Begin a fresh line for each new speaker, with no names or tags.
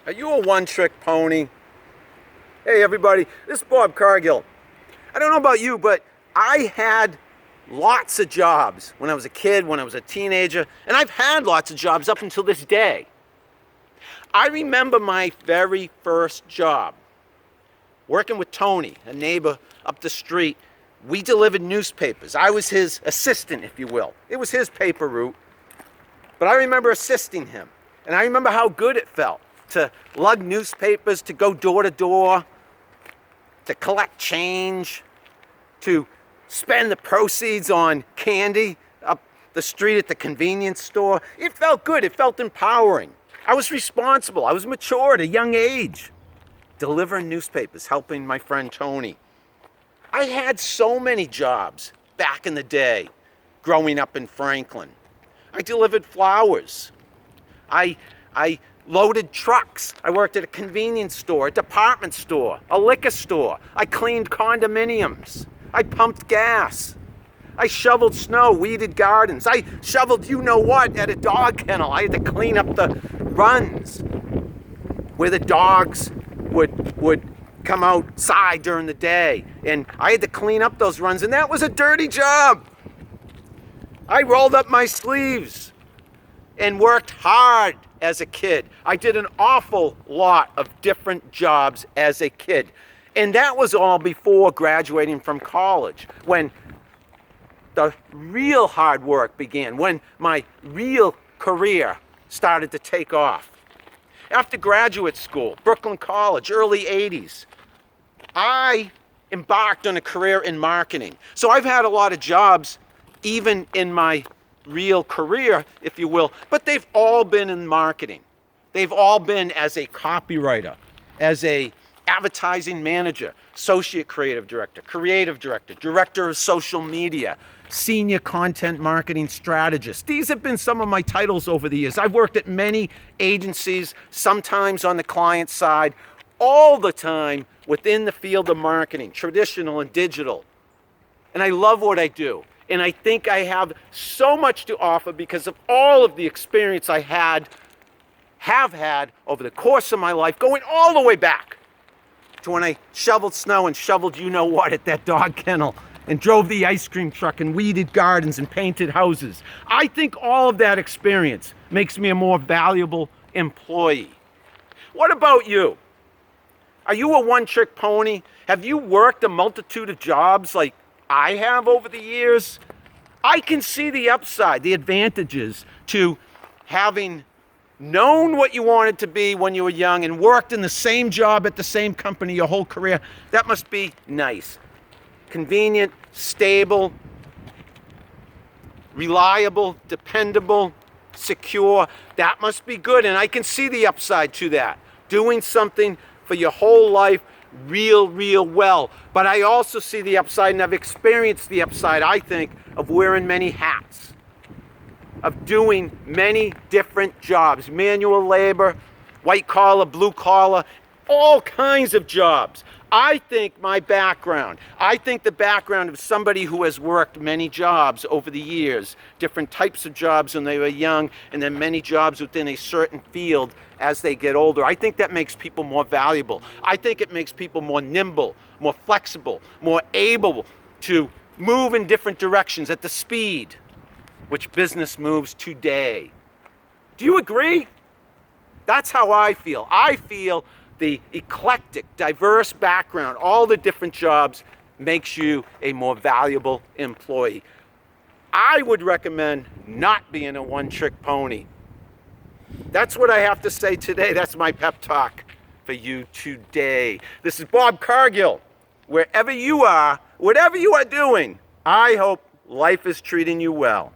Are you a one-trick pony? Hey everybody, this is Bob Cargill. I don't know about you, but I had lots of jobs when I was a kid, when I was a teenager, and I've had lots of jobs up until this day. I remember my very first job, working with Tony, a neighbor up the street. We delivered newspapers. I was his assistant, if you will. It was his paper route, but I remember assisting him, and I remember how good it felt to lug newspapers, to go door to door, to collect change, to spend the proceeds on candy up the street at the convenience store. It felt good. It felt empowering. I was responsible. I was mature at a young age, delivering newspapers, helping my friend Tony. I had so many jobs back in the day growing up in Franklin. I delivered flowers. I loaded trucks. I worked at a convenience store, a department store, a liquor store. I cleaned condominiums. I pumped gas. I shoveled snow, weeded gardens. I shoveled you-know-what at a dog kennel. I had to clean up the runs where the dogs would come outside during the day. And I had to clean up those runs, and that was a dirty job. I rolled up my sleeves and worked hard as a kid. I did an awful lot of different jobs as a kid. And that was all before graduating from college, when the real hard work began, when my real career started to take off. After graduate school, Brooklyn College, early 80s, I embarked on a career in marketing. So I've had a lot of jobs, even in my real career, if you will, but they've all been in marketing. They've all been as a copywriter, as a advertising manager, associate creative director, director of social media, senior content marketing strategist. These have been some of my titles over the years. I've worked at many agencies, sometimes on the client side, all the time within the field of marketing, traditional and digital. And I love what I do. And I think I have so much to offer because of all of the experience I have had over the course of my life, going all the way back to when I shoveled snow and shoveled you-know-what at that dog kennel and drove the ice cream truck and weeded gardens and painted houses. I think all of that experience makes me a more valuable employee. What about you? Are you a one-trick pony? Have you worked a multitude of jobs like I have over the years? I can see the upside, the advantages to having known what you wanted to be when you were young and worked in the same job at the same company your whole career. That must be nice. Convenient, stable, reliable, dependable, secure. That must be good, and I can see the upside to that. Doing something for your whole life real well. But I also see the upside, and I've experienced the upside, I think, of wearing many hats, of doing many different jobs, manual labor, white collar, blue collar, all kinds of jobs. I think my background, I think the background of somebody who has worked many jobs over the years, different types of jobs when they were young, and then many jobs within a certain field as they get older. I think that makes people more valuable. I think it makes people more nimble, more flexible, more able to move in different directions at the speed which business moves today. Do you agree? That's how I feel. I feel the eclectic, diverse background, all the different jobs makes you a more valuable employee. I would recommend not being a one-trick pony. That's what I have to say today. That's my pep talk for you today. This is Bob Cargill. Wherever you are, whatever you are doing, I hope life is treating you well.